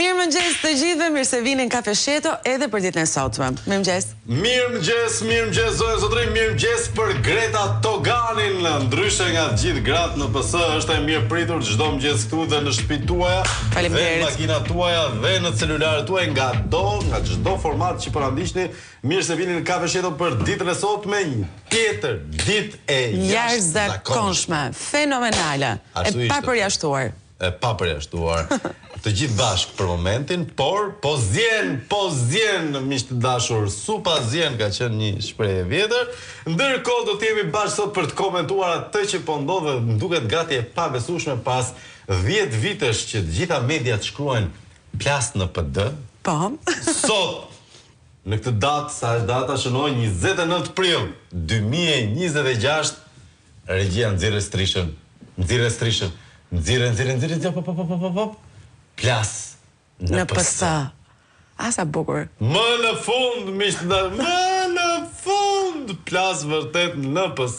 Mirëmëngjes të gjithëve, mirë se vini në Kafe Sheto edhe për ditën e sotme. Mirëmëngjes. Mirëmëngjes, zonë zotërin, mirëmëngjes për Greta Toganin. Ndryshe nga të gjithë gratë në PS, është e mirë pritur çdo mëngjes këtu dhe në shtëpitë tuaja, dhe në makinat tuaja dhe në celularet tuaj nga çdo format që po na ndiqni. Mirë se vini në Kafe Sheto për ditën e sotme, një tjetër ditë e jashtëzakonshme, fenomenale, e papërjashtuar. E papërjashtuar. Të gjithë bashkë për momentin, por po zjen, miq të dashur, supa zjen ka qenë një shprehje vjetër. Ndërkohë do të jemi bashkë sot për të komentuar atë që po ndodh dhe më duket gati e pabesueshme pas 10 vitesh që të gjitha mediat shkruajnë plas në PD. Po. Sot në këtë datë, sa është data shënoi 29 prill 2026, regjia nxjerrë strishën, nxjerrë, plas në PS. Asa bukur. Më në fund, më në fund, plas vërtet në PS,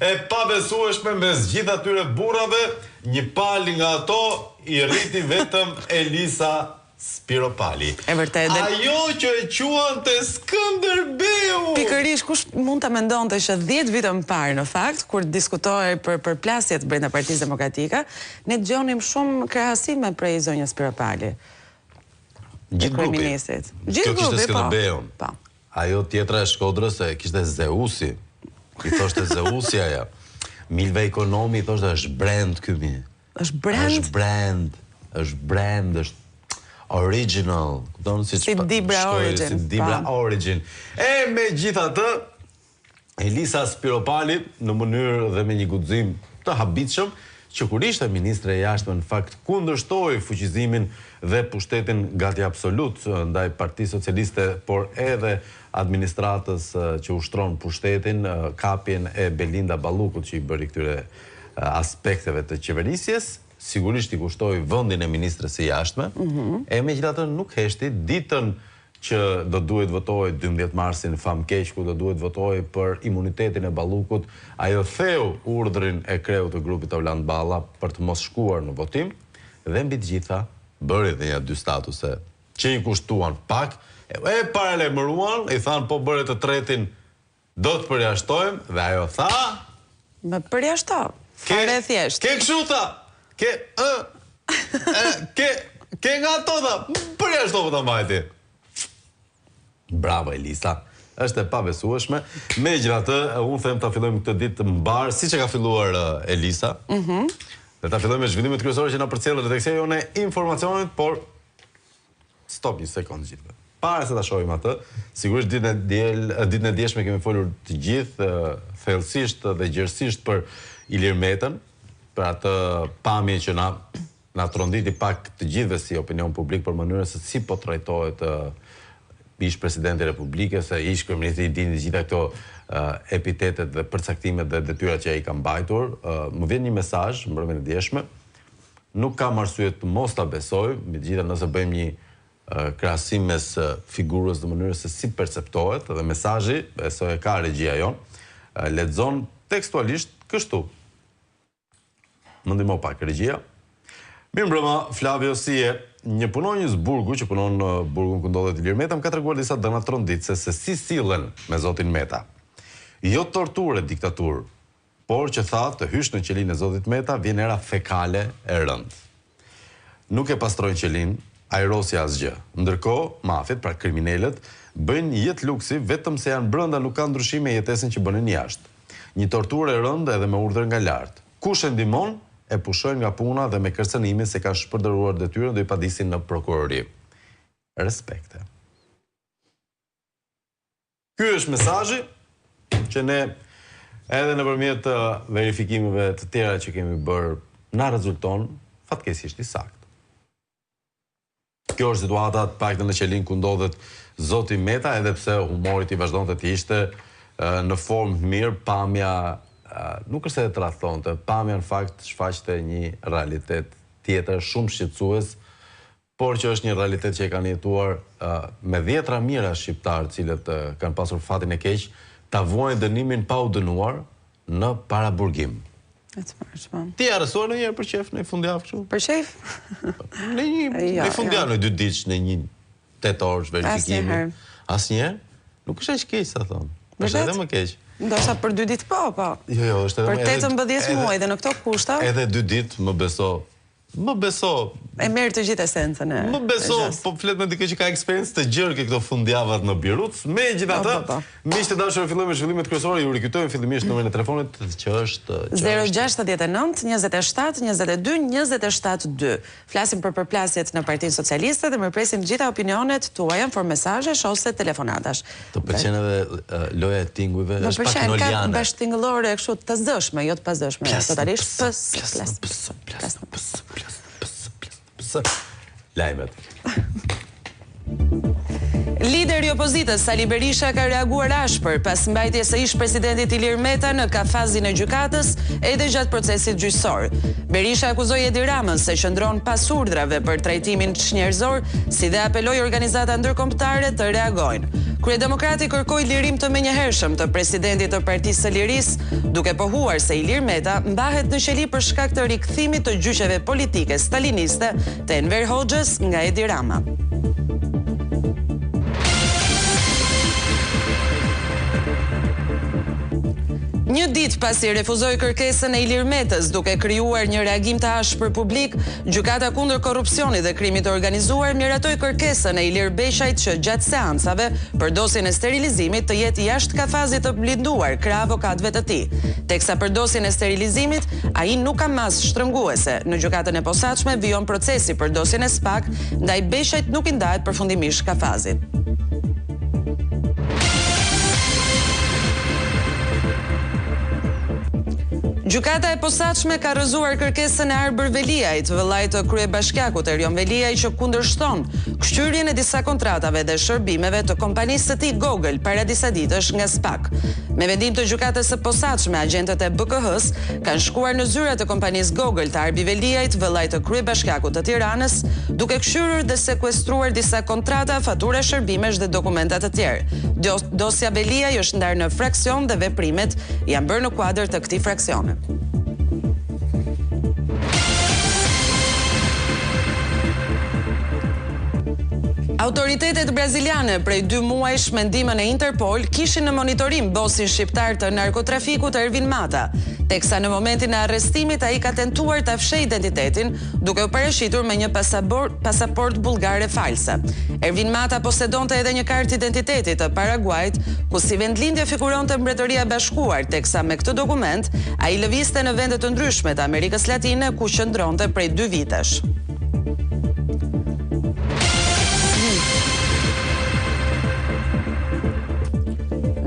e pabesueshme mes gjithë atyre burrave, një palë nga ato i rriti vetëm Elisa Spiropali. E vërtet. Ajo që e quante Skënderbeu. Pikërisht, kush mund ta mendonte që 10 vite më parë, në fakt, kur diskutohej për plasjet brenda Partisë Demokratike, ne dëgjonim shumë krahasime prej zonjës Spiropali. Gjithë grupi. Gjithë grupi, po. Ajo tjetra e Shkodrës e kishte Zeusi. I thoshte Zeusi aja. Milve Ekonomi i thoshte është brand ky mi. Është brand? Është brand, është original, si Dibra Origin. E me gjithatë, Elisa Spiropali në mënyrë dhe me një guxim të habitshëm, që kur ishte ministre e jashtme në fakt kundërshtoi fuqizimin dhe pushtetin gati absolut ndaj Partisë Socialiste, por edhe administratës që ushtron pushtetin, kapjen e Belinda Ballukut që i bëri këtyre aspekteve të qeverisjes. Sigurisht i kushtoi vendin e ministres së jashtme, e megjithatë nuk heshti ditën që do duhet votohej 12 marsin famkeq, ku do duhet votohej për imunitetin e Ballukut, ajo theu urdhrin e kreut të grupit Orland Balla për të mos shkuar në votim, dhe mbi të gjitha bëri dhe dy statuse që i kushtuan pak, e paralajmëruan, i thanë po bëre të tretin do të përjashtojmë, dhe ajo tha, më përjashto. Fare thjesht. Ke kështu tha. Ke nga ato dha, përja shto për të mbajti. Bravo Elisa, është e pabesueshme. Me gjithatë, unë them ta fillojmë këtë ditë të mbarë, si që ka filluar Elisa, dhe ta fillojmë me zhvillimet kryesore që na përcjellën tek jone informacionit, por stop një sekond gjithve. Para se ta shohim atë, sigurisht ditën e djeshme kemi folur të gjithë thellësisht dhe gjerësisht për Ilir Metën, për atë pamje që na tronditi pak të gjithëve si opinion publik për mënyrën se si po trajtohet ish presidenti i Republikës, ish kryeministri i dini gjitha këto epitetet dhe përcaktimet dhe detyrat që ai ka mbajtur. Më vjen një mesazh mbrëmjen e djeshme. Nuk kam arsye të mos ta besoj, megjithatë nëse bëjmë një krahasim mes figurës dhe mënyrës se si perceptohet, dhe mesazhi, e ka regjia jon, lexon tekstualisht kështu. Më ndihmo pak regjia. Mirëmbrëma, Flavio si e, një punonjës burgu që punon në burgun ku ndodhet Ilir Meta më ka treguar disa dëna tronditse se si sillen me zotin Meta. Jo torturë, diktaturë, por që tha të hysh në qelinë e zotit Meta vjen era fekale e rëndë. Nuk e pastrojnë qelinë, ajrosja asgjë. Ndërkohë, mafjet, pra kriminalët, bëjnë jetë luksi vetëm se janë brenda, nuk ka ndryshime jetesën që bënin jashtë. Një torturë e rëndë edhe me urdhër nga lart. Kush e ndihmon, e pushojnë nga puna dhe me kërcënimin se kanë shpërdoruar detyrën do i padisin në prokurori. Respekte. Ky është mesazhi që ne edhe nëpërmjet verifikimeve të tjera që kemi bërë na rezulton fatkeqësisht i saktë. Kjo është situata paktën në qelinë ku ndodhet zoti Meta, edhe pse humori i vazhdonte të ishte në formë të mirë, pamja nuk është edhe të rrethonte, pamja në fakt shfaqte një realitet tjetër shumë shqetësues, por që është një realitet që e kanë jetuar me dhjetra mijëra shqiptarë, cilët kanë pasur fatin e keq, ta vuajnë dënimin pa u dënuar në paraburgim. Ti arrestuar ndonjëherë për qef në fundjavë kështu? Për qef? Në fundjavë, në 2 ditë, në 1 8 orësh verifikimi. Asnjëherë? Nuk është aq keq sa thon. Është edhe më keq. Ndoshta për 2 ditë po. Jo, është edhe për 18 muaj dhe në këto kushta. Edhe 2 ditë, më beso. E merr të gjithë esencën e. Më beso, po flet me dikë që ka eksperiencë të gjerë këto fundjavat në Birut. Megjithatë, miqtë dashur, fillojmë me zhvillimet kryesore. Ju rikujtojmë fillimisht numrin e telefonit që është 069 27 22 27 2. Flasim për përplasjet në Partinë Socialiste dhe mirpresim gjitha opinionet tuaja në formë mesazhesh ose telefonatash. Të pëlqen edhe loja e tingujve, është pak noliane. Ka bash tingëllore kështu të zëshme, jo të pazëshme, totalisht lajmet. Lideri i opozitës Sali Berisha ka reaguar ashpër pas mbajtjes së ish-presidentit Ilir Meta në kafazin e gjykatës edhe gjatë procesit gjyqësor. Berisha akuzoi Edi Ramën se qëndron pas urdhrave për trajtimin çnjerëzor, si dhe apeloi organizata ndërkombëtare të reagojnë. Kryedemokrati kërkoi lirim të menjëhershëm të presidentit të Partisë së Lirisë, duke pohuar se Ilir Meta mbahet në qeli për shkak të rikthimit të gjyqeve politike staliniste të Enver Hoxhës nga Edi Rama. Një ditë pasi refuzoi kërkesën e Ilir Metës duke krijuar një reagim të ashpër publik, gjykata kundër korrupsionit dhe krimit të organizuar miratoi kërkesën e Ilir Beshajt që gjatë seancave për dosjen e sterilizimit të jetë jashtë kafazit të blinduar krah avokatëve të tij. Teksa për dosjen e sterilizimit, ai nuk ka masë shtrënguese. Në gjykatën e posaçme vijon procesi për dosjen e SPAK, ndaj Beshajt nuk i ndahet përfundimisht kafazit. Gjykata e posaçme ka rrëzuar kërkesën e Arbër Veliajt, vëllait të kryebashkiakut Erion Veliaj, që kundërshton kështyrjen e disa kontratave dhe shërbimeve të kompanisë së tij Google para disa ditësh nga SPAK. Me vendim të gjykatës së posaçme, agjentët e BKH-s kanë shkuar në zyrat e kompanisë Google të Arbi Veliajt, vëllait të kryebashkiakut të Tiranës, duke këshyrur dhe sekuestruar disa kontrata, fatura shërbimesh dhe dokumenta të tjerë. Dosja Veliaj është ndarë në fraksion dhe veprimet janë bërë në kuadër të këtij fraksioni. Autoritetet braziliane prej 2 muajsh me ndihmën e Interpol kishin në monitorim bosin shqiptar të narkotrafikut Ervin Mata, teksa në momentin e arrestimit ai ka tentuar ta fshehë identitetin duke u paraqitur me një pasaport bullgare false. Ervin Mata posedonte edhe një kartë identiteti të Paraguajt, ku si vendlindje figuronte Mbretëria e Bashkuar, teksa me këtë dokument ai lëvizte në vende të ndryshme të Amerikës Latine ku qëndronte prej 2 vitesh.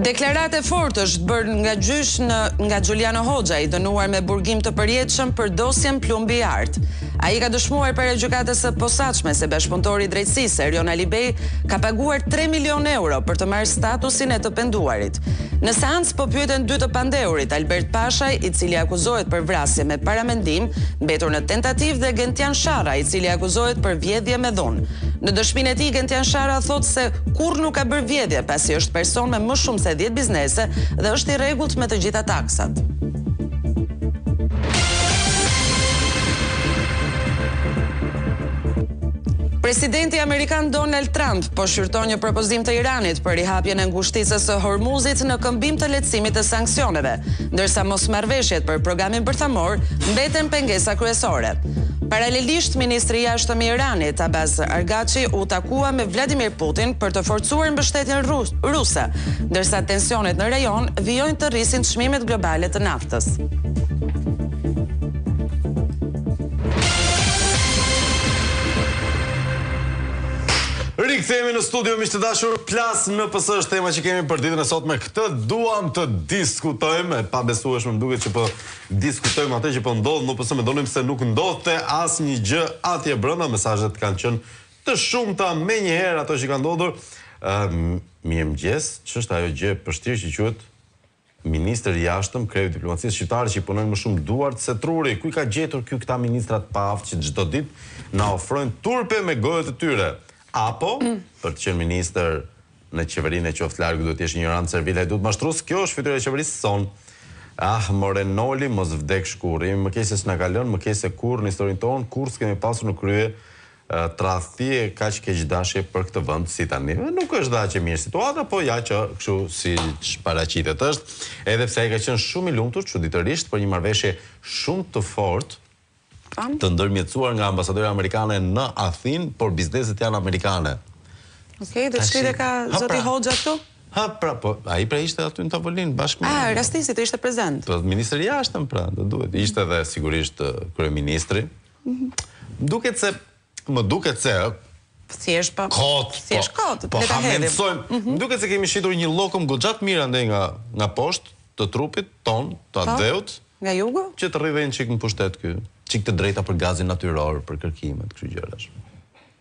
Deklarate fortë është bërë nga gjysh nga Giuliano Hoxha, i dënuar me burgim të përjetshëm për dosjen Plumbi i Art. Ai ka dëshmuar para gjykatës së posaçme se bashkëpunëtori i drejtësisë Erion Alibej ka paguar 3 milion euro për të marrë statusin e të penduarit. Në seancë po pyeten 2 të pandeurit, Albert Pashaj, i cili akuzohet për vrasje me paramendim, mbetur në tentativë, dhe Gentian Sharra, i cili akuzohet për vjedhje me dhunë. Në dëshminë e tij, Gentian Sharra thotë se kurrë nuk ka bërë vjedhje, pasi është person me më shumë se 10 biznese dhe është i rregullt me të gjitha taksat. Presidenti Amerikan Donald Trump po shqyrton një propozim të Iranit për rihapjen e ngushticës së Hormuzit në këmbim të lehtësimit të sanksioneve, ndërsa mosmarrveshjet për programin bërthamor mbeten pengesa kryesore. Paralelisht, ministri i jashtëm i Iranit, Abbas Arghachi, u takua me Vladimir Putin për të forcuar mbështetjen ruse, ndërsa tensionet në rajon vijojnë të rrisin çmimet globale të naftës. Rikthehemi në studio, miq të dashur. Plas NPS është tema që kemi për ditën e sotme. Këtë duam të diskutojmë, e pabesueshme më duket që po diskutojmë atë që po ndodh, nuk po mendonim se nuk ndodhte asnjë gjë atje brenda. Mesazhet kanë qenë të shumta menjëherë ato që kanë ndodhur. Mirëmëngjes, ç'është ajo gjë e vështirë që quhet ministër i jashtëm, kreu i diplomacisë shqiptare që punojnë më shumë duart se truri. Ku i ka gjetur ky këta ministrat pa aftë që çdo ditë na ofrojnë turpe me gojët e tyre? Apo, për të qenë ministër në qeverinë e qoftë largë, duhet të jesh ignorant servile, duhet mashtrues. Kjo është fytyra e qeverisë son. Ah, more Noli, mos vdek shkurri, më ke se s'na kalon, më ke se kur në historinë tonë, kur s'kemi pasur në krye tradhtie kaq keq dashje për këtë vend si tani. Nuk është dashje mirë situata, po ja që kështu si paraqitet është, edhe pse ai ka qenë shumë i lumtur çuditërisht për një marrëveshje shumë të fortë të ndërmjetësuar nga ambasadorja amerikane në Athinë, por bizneset janë amerikane. Okej, do të shkruaj ka zoti Hoxha këtu? Ha, pra, po, ai pra ishte aty në tavolinë bashkë me... Rastisi, të ishte prezent. Po, ministri i jashtëm, pra, do duhet. Ishte edhe sigurisht kryeministri. Më duket se thjesht pa. Kot. Po hamendsojmë. Më duket se kemi shitur një llokëm goxhat mirë andej nga poshtë të trupit ton, të adheut. Nga jugu? Që të rrivej një çik në pushtet ky. Çik të drejta për gazin natyror, për kërkimet, kështu gjërash.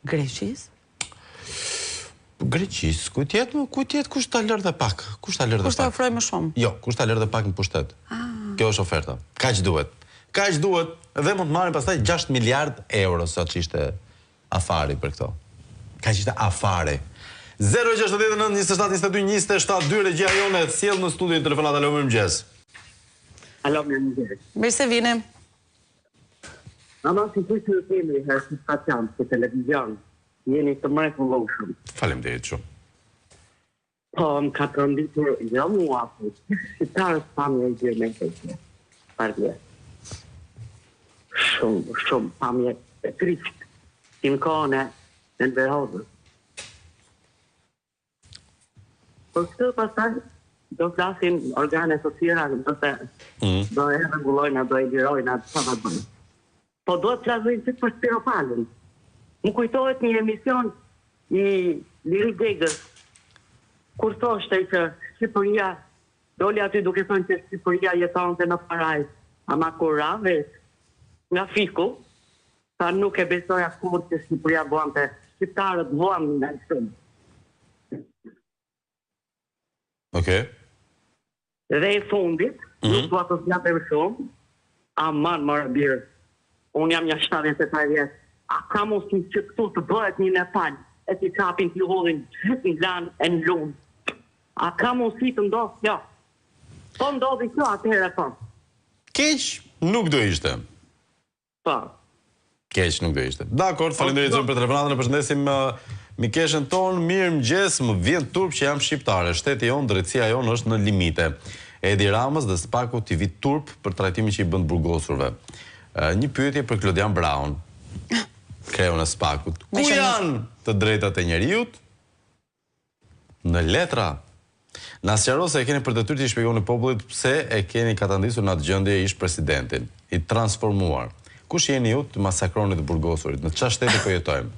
Greqis? Greqis, kujtjet kush ta lër dhe pak. Kush ta ofroj më shumë? Jo, kush ta lër dhe pak në pushtet. Kjo është oferta. Kaq duhet. Kaq duhet dhe mund të marrin pastaj 6 miliard euro sa që ishte afari për këto. Kaq ishte afari. 069 27 22 27 2 regjia jone sjell në studio telefonat. Alo, mirëmëngjes. Alo, mirëmëngjes. Mirë se vini. Ama si të kemi herë si paciant për televizion, jeni të mrekullueshëm. Faleminderit shumë. Po, më ka përnditur jo mua, po shqiptarës pamje e gjë me këtë. Pardje. Shumë pamje e trist. Në kohën e Enverhodhës. Por këtë pastaj do flasin organe të tjera, do e rregullojnë, do e lirojnë atë çfarë bëjnë. Po do të flasojnë që për Spiropalën. Më kujtohet një emision i Liri Degës, kur thoshte që Shqipëria doli aty duke thënë që Shqipëria jetonte në parajs, ama kur ra vetë nga fiku, ta nuk e besoja kur që Shqipëria bëante, shqiptarët bëam nga shumë. Okej. Dhe i fundit, nuk do të zgjatëm shumë, aman më birë, unë jam një 73 vjetë, a ka mos një që këtu të bëhet një Nepal, e t'i kapin t'i hodhin gjithë në lanë e në lumë. A ka mos i të ndodhë, jo. Po ndodhë i kjo atëherë po. Keq nuk do ishte. Po. Keq nuk do ishte. Dakor, faleminderit shumë për telefonatën, e përshëndesim mikeshën tonë. Mirëmëngjes, më vjen turp që jam shqiptare. Shteti jon, drejtësia jon është në limite. Edi Ramës dhe Spaku t'i vit turp për trajtimin që i bën burgosurve. Një pyetje për Klodian Brown, kreun e Spakut. Ku janë të drejtat e njeriut? Në letra. Na sqaro se e keni për detyrë të shpjegoni popullit pse e keni katandisur në atë gjendje ish presidentin, i transformuar. Kush jeni ju të masakronit të burgosurit? Në çfarë shteti po jetojmë?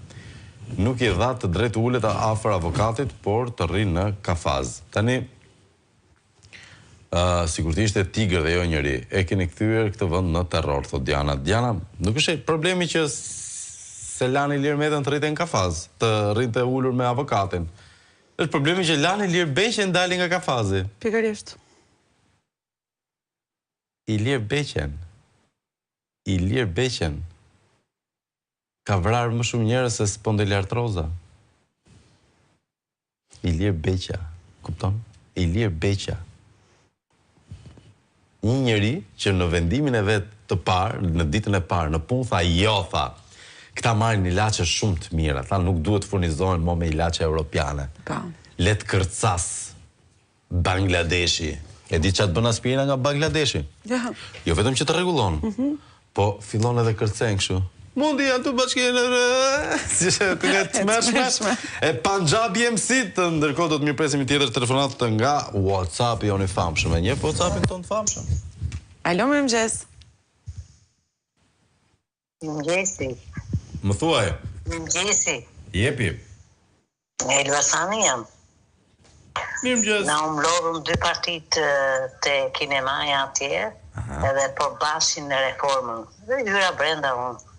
Nuk i dha të drejtë ulet afër avokatit, por të rri në kafaz. Tani, sikur të ishte tigër dhe jo njëri, e keni kthyer këtë vend në terror, thot Diana. Diana, nuk është problemi që se lani Ilir Metën të rrite në kafaz, të rrinte ulur me avokatin. Është problemi që lani Ilir Beqen dali nga kafazi. Pikërisht. Ilir Beqen ka vrarë më shumë njerëz se spondylartroza. Ilir Beqa, kupton? Ilir Beqa. Një njeri që në vendimin e vet të parë, në ditën e parë, në punë tha jo, tha. Këta marrin ilaçe shumë të mira, tha nuk duhet furnizohen më me ilaçe europiane. Let kërcas Bangladeshi. E di çfarë bën aspirina nga Bangladeshi? Jo vetëm që të rregullon, po fillon edhe kërcen kështu. Mundi janë të bashkënë, si që të mërshme. E Punjabi MC, të ndërkohë do të mirë presim i tjetër telefonat nga WhatsApp i oni famshëm. E njeh WhatsAppin ton të famshëm? Alo, mirëmëngjes. Mirëmëngjesi. Më thuaj. Mirëmëngjesi. Jepi. E Elbasani jam. Mirëmëngjes. Na umblodhëm 2 partit të kinemaja atje, edhe po bashin në reformën. Dhe hyra brenda unë.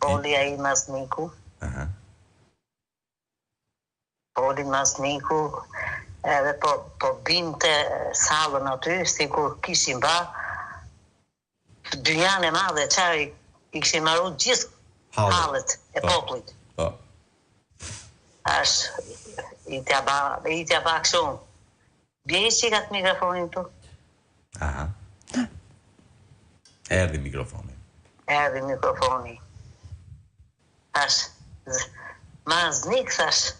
Poli ai Masniku. Poli Masniku, edhe po binte sallën aty, sikur kishin ba dynjan e madhe, çfarë i kishin marrë gjithë hallet e popullit. I t'ja ba kështu. Bje i qikat mikrofonin tu. Erdhi mikrofoni. Erdhi mikrofoni. Thash, ma znik, thash,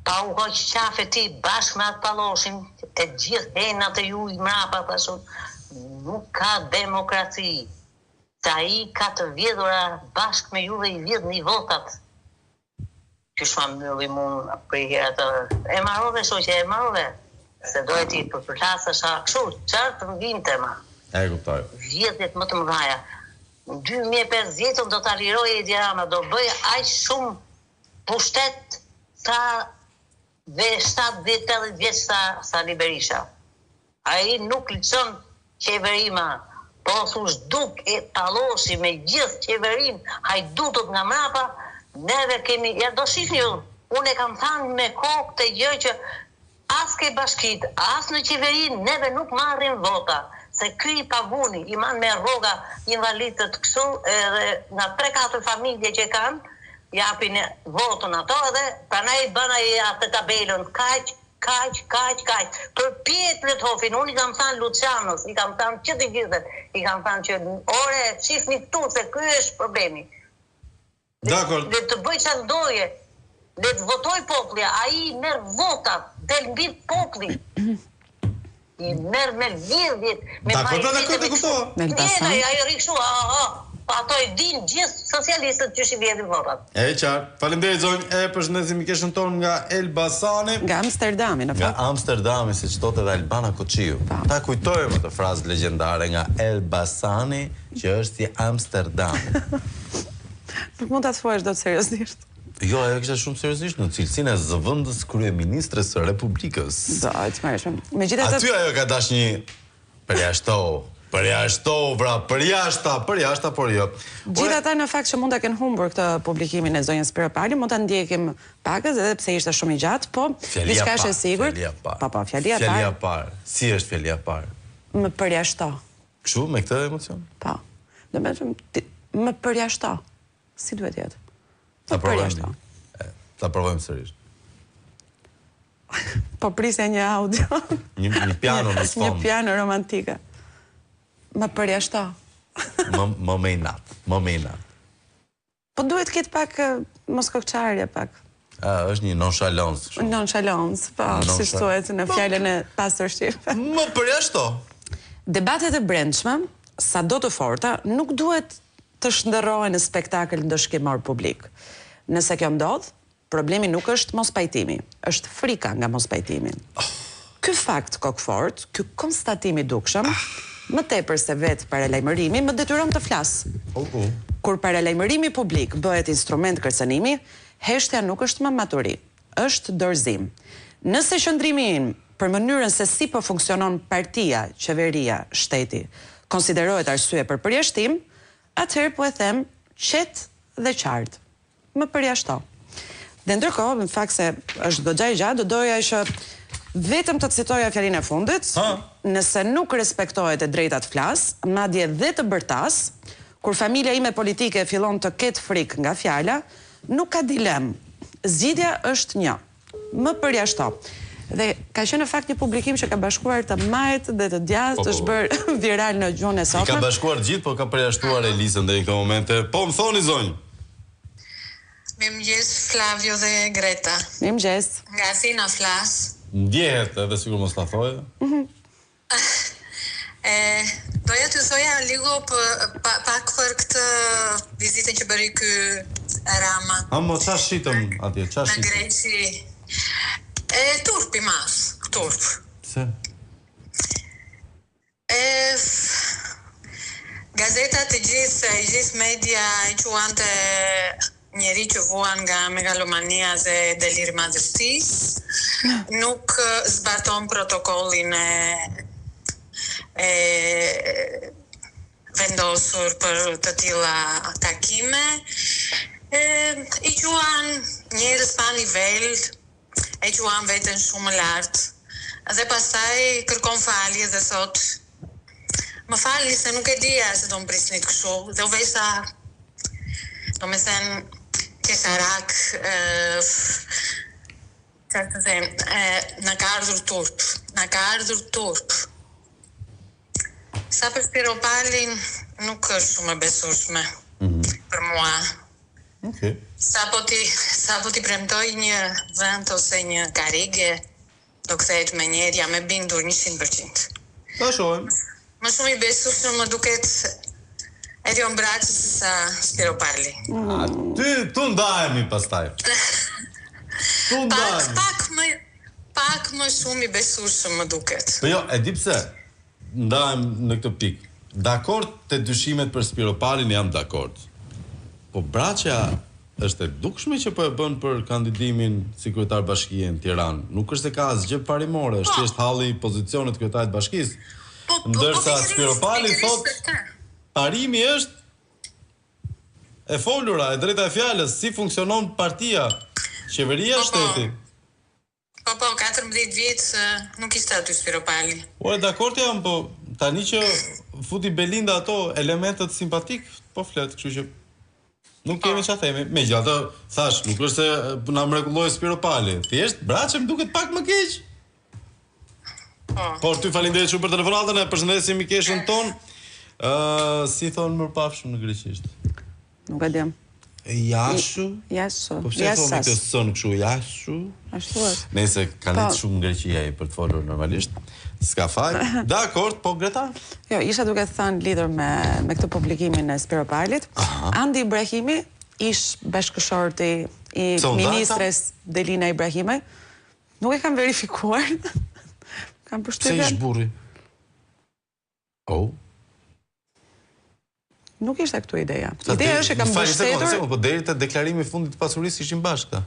pa u hoq qafe ti bashkë me atë paloshin, e gjithë henat e ju i mrapa, thashun, nuk ka demokraci. Se ai ka të vjedhura bashkë me juve i vjedh një votat. Qysh ma mbylli mund për i herë të... E marove, shoqe, e marove. Se dojt i përpërlasasha, kështu, qartë më vinte ma. E kuptoj. Vjedhjet më të mëdhaja. Në 2050 do të aliroj Edi Rama, do bëj aq shumë pushtet sa dhe 7-10 vjeç sa Berisha. Ai nuk lëçon qeverima, po thush duk e palloshi me gjithë qeverim, hajdutët nga mrapa, neve kemi, ja do shihni ju, unë e kam thënë me kokë të gjë që as ke bashkit, as në qeverin, neve nuk marrin vota. Se ky i pavuni, i man me rroga invalidët kështu, edhe nga 3-4 familje që kanë, japin votën ato edhe, pranaj bën ai atë tabelën, kaq. Për Pjetrit Hofin, unë i kam thënë Lucianos, i kam thënë që të gjithët, i kam thënë që ore, shifni këtu, se ky është problemi. Dakor. Dhe të bëj çfarë doje, le të votoj populli, ai merr votat, del mbi populli. I merr me vjedhjet, me Dakor, të kuptova. Ai rikështu, ato e din gjithë socialistët që shi vjedhin votat. E qartë. Faleminderit zonjë, e përshëndesim mikeshën tonë nga Elbasani. Nga Amsterdami, në fakt. Nga Amsterdami, siç thotë edhe Albana Koçiu. Ta kujtojmë atë frazë legjendare nga Elbasani, që është si Amsterdami. Nuk mund ta thuash dot seriozisht. Jo, ajo kishte shumë seriozisht në cilësinë e zëvendës kryeministres së Republikës. Do, të marrësh. Megjithatë, aty ajo ka dashur një përjashta, por jo. Gjithata në fakt që mund ta kenë humbur këtë publikimin e zonjës Piropali, mund ta ndjekim pakës edhe pse ishte shumë i gjatë, po diçka është e sigurt. Po, fjalia parë. Si është fjalia parë? Më përjashto. Kështu me këtë emocion? Po. Do të thënë më përjashto. Si duhet jetë? Ta provojmë sërish. Po prisja një audio. Një piano në sfond. Një piano romantike. Më përjashto. Më me i natë. Po duhet këtë pak mos kokçarje pak. Është një nonchalance. Nonchalance, po, si thuhet në fjalën e pastor shqipe. Më përjashto. Debatet e brendshme, sado të forta, nuk duhet të shndërrohen në spektakël ndëshkimor publik. Nëse kjo ndodh, problemi nuk është mos pajtimi, është frika nga mos pajtimi. Ky fakt kokfort, ky konstatim i dukshëm, më tepër se vetë paralajmërimi, më detyron të flas. Kur paralajmërimi publik bëhet instrument kërcënimi, heshtja nuk është më maturi, është dorëzim. Nëse qëndrimi im për mënyrën se si po funksionon partia, qeveria, shteti, konsiderohet arsye për përjashtim, atëherë po e them qetë dhe qartë. Më përjashto. Dhe ndërkohë, në fakt se është goxha e gjatë, do doja që vetëm të citoja fjalinë e fundit, nëse nuk respektohet e drejta të flas, madje dhe të bërtas, kur familja ime politike fillon të ketë frikë nga fjala, nuk ka dilemë. Zgjidhja është një. Më përjashto. Dhe ka qenë në fakt një publikim që ka bashkuar të majt dhe të djathtë, është bërë viral në gjuhën e sotme. I ka bashkuar gjithë, po ka përjashtuar Elisën deri në këtë momente. Po më thoni zonjë. Mirëmëngjes Flavio dhe Greta. Mirëmëngjes. Nga Athina flas. Ndjehet edhe sigur mos ta thoje. Doja të thoja ligo pak për këtë vizitën që bëri ky Rama. Mo çfarë shitëm atje? Çfarë shitëm? Në Greqi. Turpi mas, turp. Pse? Gazetat e gjithë media i quante njeri që vuan nga megalomania dhe deliri madhështisë, nuk zbaton protokollin e vendosur për të tilla takime. I quan njerëz pa nivel, e quan veten shumë lartë, dhe pastaj kërkon falje dhe thot: "Më falni se nuk e dija se do më prisnit kështu." Dhe u vesha, domethënë, kesarak, çfarë të them, na ka ardhur turp. Sa për Piropalin, nuk është shumë e besueshme për mua. Okej. Sa po ti premtoj një vend ose një karige, do kthehet me njerë, jam e bindur 100%. Ta shohim. Më shumë i besueshme më duket Erion Braçi se sa Spiro Parli. Tu ndajemi pastaj. Tu ndajemi. Pak më shumë i besueshëm më duket. Po jo, e di pse. Ndahem në këtë pikë. Dakord te dyshimet për Spiro Parlin jam dakord. Po Braçja është e dukshme që po e bën për kandidimin si kryetar bashkie në Tiranë. Nuk është se ka asgjë parimore, është thjesht halli i pozicionit kryetarit të bashkisë. Ndërsa Spiro Parli thotë parimi është e folura, e drejta e fjalës, si funksionon partia, qeveria, shteti. Po, 14 vjet nuk ishte aty Spiro Parli. Ore, dakord jam, po tani që futi Belinda ato elementet simpatik, po flet, kështu që nuk kemi çfarë themi. Megjithatë, thash, nuk është se na mrekulloi Spiro Parli. Thjesht Braçi më duket pak më keq. Por ty faleminderit shumë për telefonatën, e përshëndesim mikeshën ton. Si thonë më pafshëm në greqisht? Nuk e di. Jashu? Jashu. Po pse thonë këtë son kështu jashu? Ashtu është. Nëse kanë shumë në Greqi për të folur normalisht. S'ka faj. Dakord, po Greta? Jo, isha duke thënë lidhur me këtë publikimin e Spiro Parlit. Andi Ibrahimi, ish bashkëshorti i ministres Delina Ibrahimaj, nuk e kam verifikuar. Kam përshtypjen. Pse ish burri? Nuk ishte këtu ideja. Ideja është e kam mbështetur. Po deri te deklarimi i fundit të pasurisë ishin bashkë.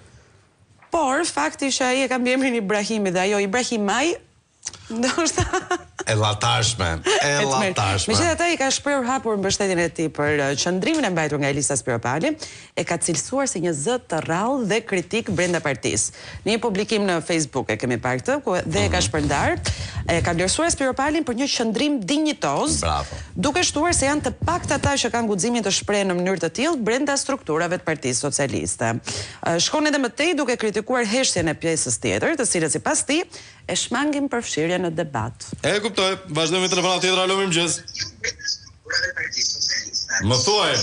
Por fakti që ai e ka emrin Ibrahimi dhe ajo Ibrahimaj, ndoshta e latashme. Megjithatë ai ka shprehur hapur mbështetjen e tij për qëndrimin e mbajtur nga Elisa Spiro Parli, e ka cilësuar si një zë të rrallë dhe kritik brenda partisë. Në një publikim në Facebook e kemi parë këtë, dhe e ka shpërndar, e ka vlerësuar Spiro Parlin për një qëndrim dinjitoz, duke shtuar se janë të paktë ata që kanë guximin të shprehen në mënyrë të tillë brenda strukturave të Partisë Socialiste. Shkon edhe më tej duke kritikuar heshtjen e pjesës tjetër, të cilët sipas tij e shmangin përfshirjen në debat. E kuptoj, vazhdojmë me telefonat tjetër, alo mirëmëngjes. Më thuaj.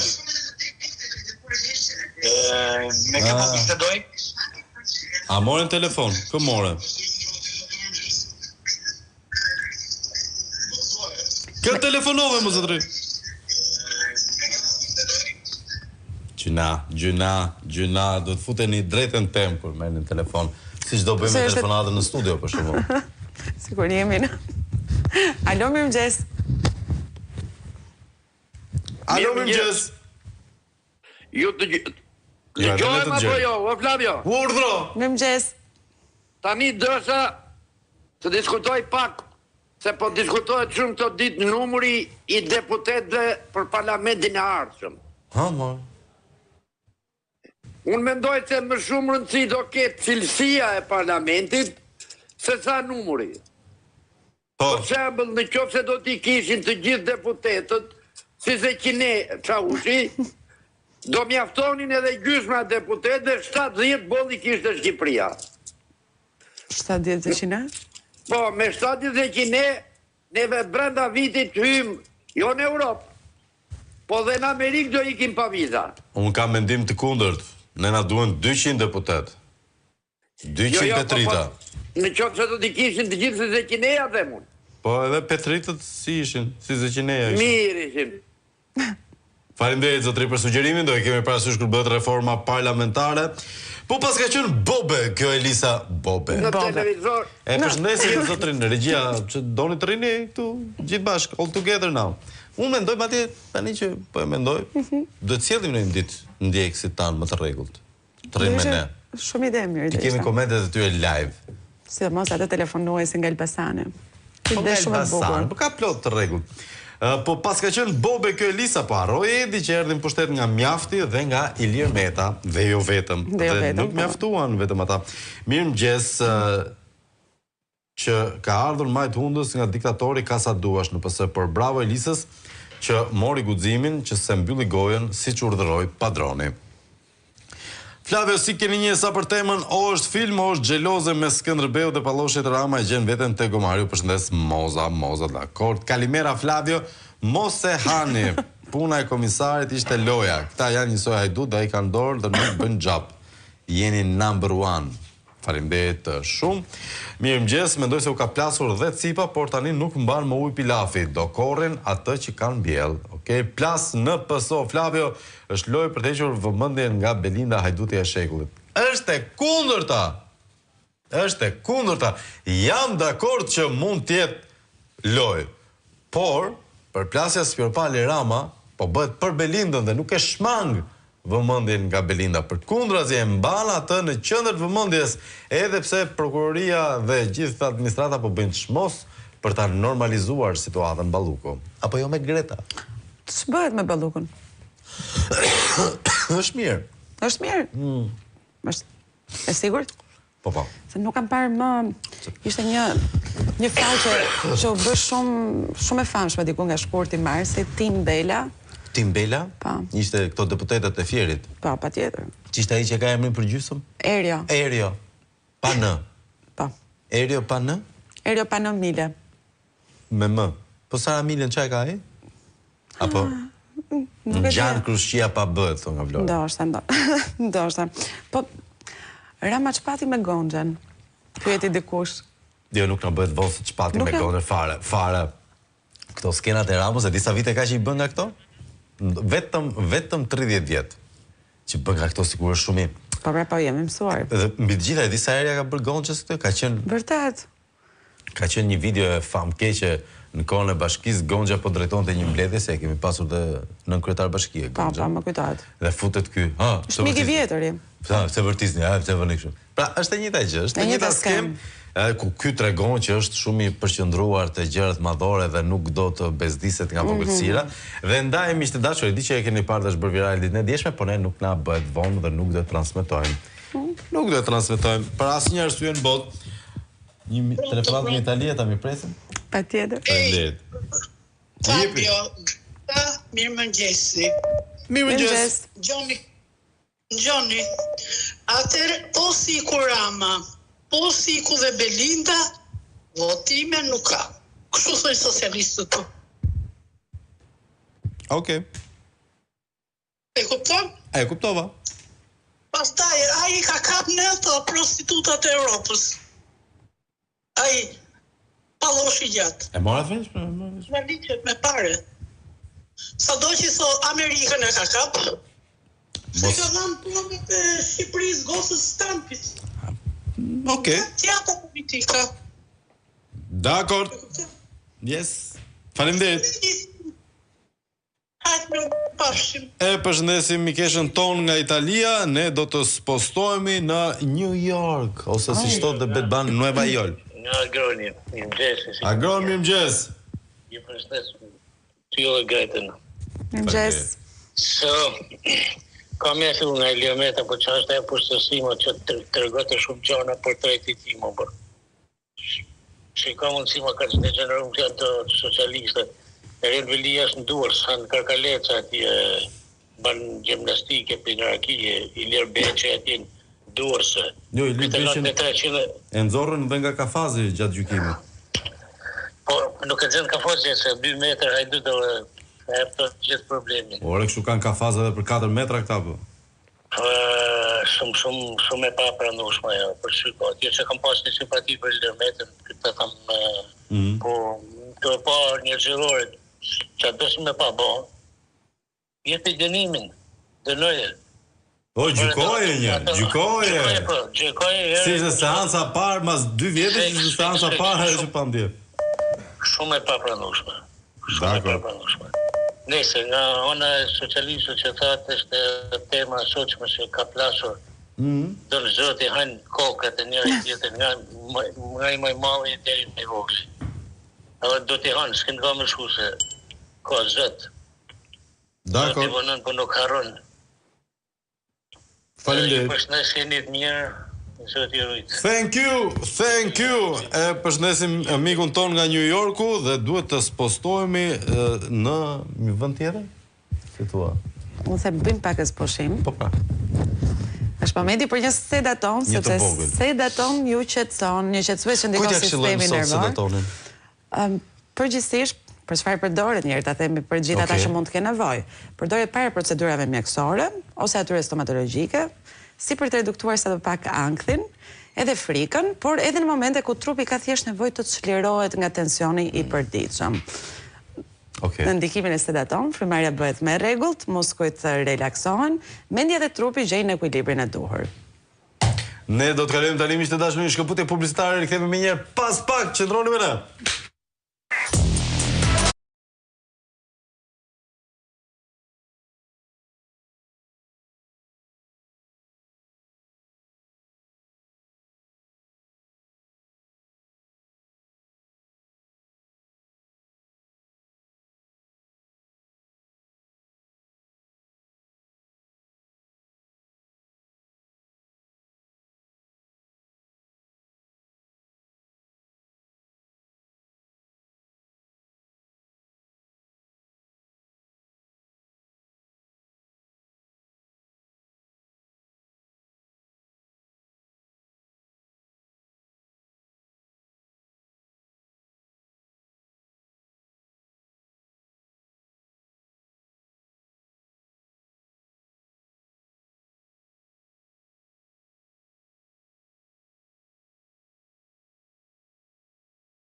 Me kë po bisedoj? A morën telefon? Kë morën? Kë telefonove, më zotri? Gjuna, do të futeni drejtën tem kur merrni telefon. Si çdo bëjmë me telefonatën në studio për shembull. Sigur jemi në. Alo, mirëmëngjes. Alo, mirëmëngjes. Ju dëgjojmë apo jo, o Flavio? Urdhro. Mirëmëngjes. Tani dësha të diskutoj pak, se po diskutohet shumë të ditë numri i deputetëve për parlamentin e ardhshëm. Unë mendoj se më shumë rëndësi do ketë cilësia e parlamentit se sa numri. Për shembull, në qoftë se do t'i kishin të gjithë deputetët, si Zeqine Çavushi, do mjaftonin edhe gjysma deputetëve, 70 bolli kishte Shqipëria. 70 Zeqine? Po, me 70 Zeqine, neve brenda vitit hym, jo në Europë, po dhe në Amerikë do ikim pa viza. Unë kam mendim të kundërt. Ne na duhen 200 deputet. 200 Petrita. Në qoftë se do t'i kishin të gjithë si Zeqineja dhe mund. Po edhe Petritët si ishin, si Zeqineja ishin. Mirë ishin. Faleminderit zotri për sugjerimin, do e kemi parasysh kur bëhet reforma parlamentare. Po pas ka qenë bobe kjo Elisa Bobe. Në televizor. E përshëndesim zotrin në regjia që doni të rini këtu gjithë bashkë, all together now. Unë mendoj atje tani që po e mendoj, do të sjellim në një ditë ndjekësit tanë më të rregullt. Të rrinë me ne. Shumë ide mirë. Ti kemi komentet e tyre live. Sidomos ato telefonuesi nga Elbasani. Po nga Elbasani, po ka plot të rregullt. Po pas ka qenë bobe kjo Elisa, po harroi Edi që erdhin pushtet nga Mjafti dhe nga Ilir Meta, dhe jo vetëm. Dhe nuk mjaftuan vetëm ata. Mirëmëngjes, që ka ardhur majt hundës nga diktatori ka sa duash në PS, por bravo Elisës që mori guximin që se mbylli gojën siç urdhëroi padroni. Flavio, si keni një sa për temën, o është film, o është xheloze me Skënderbeu dhe Palloshet Rama e gjen veten te Gomariu, përshëndes Moza, dakord. Kalimera Flavio, mos e hani. puna e komisarit ishte loja. Këta janë njësoj hajdut dhe i kanë dorë dhe nuk bën gjap. Jeni number one. Faleminderit shumë. Mirëmëngjes, mendoj se u ka plasur 10 cipa, por tani nuk mban më ujë pilafi. Do korrin atë që kanë mbjell. Okej, plas në PSO. Flavio është lojë për të hequr vëmendjen nga Belinda Hajduti e shekullit. Është e kundërta. Është e kundërta. Jam dakord që mund të jetë lojë, por përplasja Spirpali Rama po bëhet për Belindën dhe nuk e shmang vëmendjen nga Belinda. Përkundrazi e mban atë në qendër të vëmendjes, edhe pse prokuroria dhe gjithë administrata po bëjnë çmos për ta normalizuar situatën Balluku. Apo jo me Greta? Ç'bëhet me Ballukun? Është mirë. Është mirë? Është e sigurt? Po. Se nuk kam parë më... Ishte një faqe që u bë shumë e famshme diku nga shkurti Marsi, Tim Bela. Tim Bela? Pa. Ishte këto deputetët e Fierit? Pa, patjetër. Qishte ai që ka emrin përgjysëm? Erio. Pa në? Pa. Erio pa në? Erio pa në Mile. Me më? Po Sara Milen çaj ka ai? Apo? Gjanë Krushqia pa bëhet, thonë nga Vlora. Ndoshta. Po, Rama ç'pati me Gonxhen? Pyeti dikush. Jo, nuk na bëhet vosë ç'pati me Gonxhen fare. Këto skenat e Ramës, e disa vite ka që i bën nga këto? Vetëm 30 vjetë që bën nga këto sikur është shumë i. Po jemi mësuar. Dhe mbi të gjitha e disa herë ka bërë Gonxhës këtë, ka qenë Vërtet. Ka qenë një video e famkeqe në kohën e bashkisë, Gonxha po drejtonte një mbledhje se kemi pasur dhe nën kryetar bashkie Gonxha. Pa, më kujtohet. Dhe futet ky. Është mik i vjetër i. Se vërtisni, se vëni kështu. Pra, është e njëjta gjë, është e njëjta skem. Ku ky tregon që është shumë i përqendruar te gjërat madhore dhe nuk do të bezdiset nga vogëlësira. Dhe ndaj miq të dashur, e di që e keni parë dash bër viral ditën e dieshme, por ne nuk na bëhet vonë dhe nuk do të transmetojmë. Nuk do të transmetojmë për asnjë arsye në botë. Një telefonat në Itali ta mi presim? Patjetër. Faleminderit. Fabio, mirëmëngjesi. Mirëmëngjes. Gjoni, atër po si Kurama, po si ku dhe Belinda, votime nuk ka. Kështu thoi socialistët tu. Okej. E kupton? E kuptova. Pastaj, ai ka kap në ato prostitutat e Europës. Ai palloshi gjatë. E mora vesh? Me liqet me pare. Sa do që so Amerikën e ka kap, se ka dhamë punët e Shqipërisë gosës Stampit. Okej. Tjata politika. Dakor. Yes. Faleminderit. E përshëndesim mikeshën ton nga Italia, ne do të spostohemi në New York, ose si shtot dhe Betban Nueva York. Në Agroni, mirëmëngjes. Agroni, mirëmëngjes. Ju përshëndes ty dhe Gretën. Mirëmëngjes. Kam e fillu nga Eliometa, po që është e përstësima që të regote shumë gjana për treti ti, më bërë. Që i ka mundësima ka që degenerum që janë të socialistët. Eren Velia është në duar, sa në Karkaleca ati banë gjimnastike për në rakije, Ilir Beqe ati në duarse. Jo, Ilir Beqe e nëzorën dhe nga kafazi gjatë gjykimit. Po, nuk e zënë kafazi, se 2 metrë hajdu të e për gjithë problemi. Ore, kështu kanë kafaza dhe për 4 metra këta për? Shumë e pa pranueshme, për shiko. Atje që kam pas një simpati për Ilir Metën, këtë kam po të pa një gjërore që dosim me pa bo, jepi dënimin, dënoje. O, gjykoje një, gjykoje. Gjykoje. Si ishte seansa parë, mas 2 vjetë që ishte seansa parë, e që pa ndje. Shumë e pa pranueshme. Shumë e pa pranueshme. Nese, nga ona e socialistët që thatë është tema shoqme që ka plasur, do në zoti hajnë kokët e njëri tjetër, nga i maj mali e deri me vogli. Edhe do t'i hanë, s'kënë ka më shku se ka zëtë. Dakor. Do t'i vënën për nuk harën. Faleminderit. Përshëndetje një të mirë, zoti rujtë. Thank you. E përshëndesim mikun ton nga New Yorku dhe duhet të spostohemi në një vend tjetër? Si thua? Unë se bëjmë pak e sposhim. Po pra. Është momenti për një sedaton, sepse sedaton ju qetëson, një qetësues që ndikon sistemin nervor. Përgjithsisht, Për çfarë përdoret njëherë ta themi për gjithë ata që mund të kenë nevojë. Përdoret para procedurave mjekësore ose atyre stomatologjike, si për të reduktuar sa të pak ankthin, edhe frikën, por edhe në momente ku trupi ka thjesht nevojë të çlirohet nga tensioni i përditshëm. Në ndikimin e sedaton, frymarrja bëhet me rregullt, muskujt relaksohen, mendja dhe trupi gjejnë ekuilibrin e duhur. Ne do të kalojmë tani miq të dashur në një shkëputje publicitare, rikthehemi më njëherë pas pak, qëndroni me ne.